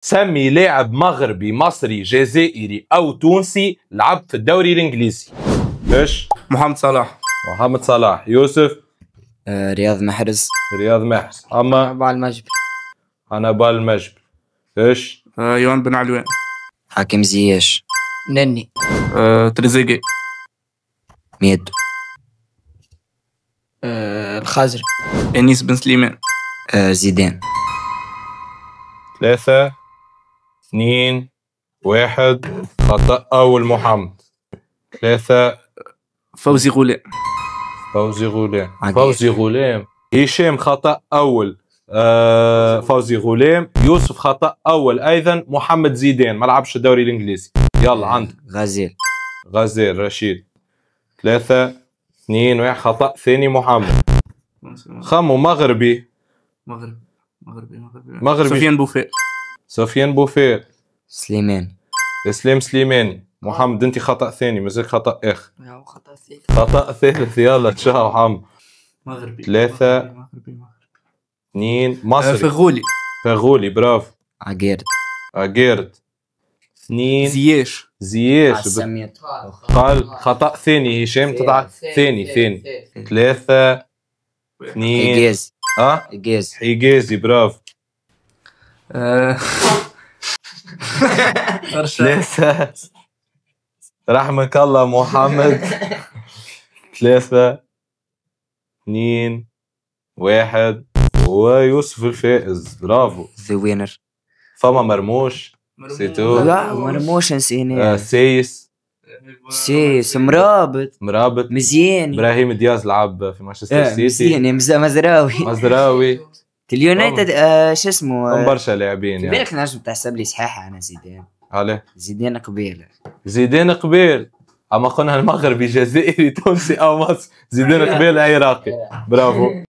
سمي لاعب مغربي مصري جزائري أو تونسي لعب في الدوري الإنجليزي. إيش؟ محمد صلاح. محمد صلاح. يوسف؟ رياض محرز. رياض محرز. أما حنبال المجبر. حنبال المجبر. إيش؟ يوان بن علوان. حكيم زياش. نني. تريزيجي. ميدو. الخزري. انيس بن سليمان. زيدان. 3 2 1. خطأ أول محمد. 3. فوزي غولان. فوزي غلام. عقيل. فوزي غلام. هشام خطأ أول. فوزي غلام. يوسف خطأ أول أيضا. محمد زيدان ما لعبش الدوري الإنجليزي. يلا عندك. غزال. غزال رشيد. 3 2 1. خطأ ثاني محمد. خمو مغربي. مغربي. سفيان بوفال. سفيان بوفال. سليمان. اسلام سليماني. محمد انت خطأ ثاني مازال خطأ اخر. خطأ ثالث. خطأ ثالث. يلا تشاو محمد. مغربي. 3 2. مصري. فغولي. فغولي برافو. عقيرد. اجيرد. 2. زياش. زياش. سميت. قال خطأ ثاني. هشام تضع ثاني. 3 2. حجاز. حجازي. حجازي برافو. 3 رحمك الله محمد. 3 2 1. ويوسف الفائز برافو. ذا وينر. فما مرموش. سيتو. لا مرموش نسينا. سايس. سيس. مرابط. مزيان. ابراهيم دياز لعب في مانشستر سيتي. مزيان. مزراوي. مزراوي. اليونايتد شو اسمه. برشا لاعبين يعني. بالك نجم تحسب لي صحيحه انا زيدان. عليه زيدان قبيله. زيدان قبيل. اما قلنا المغربي جزائري تونسي او مصري. زيدان قبيل عراقي. برافو.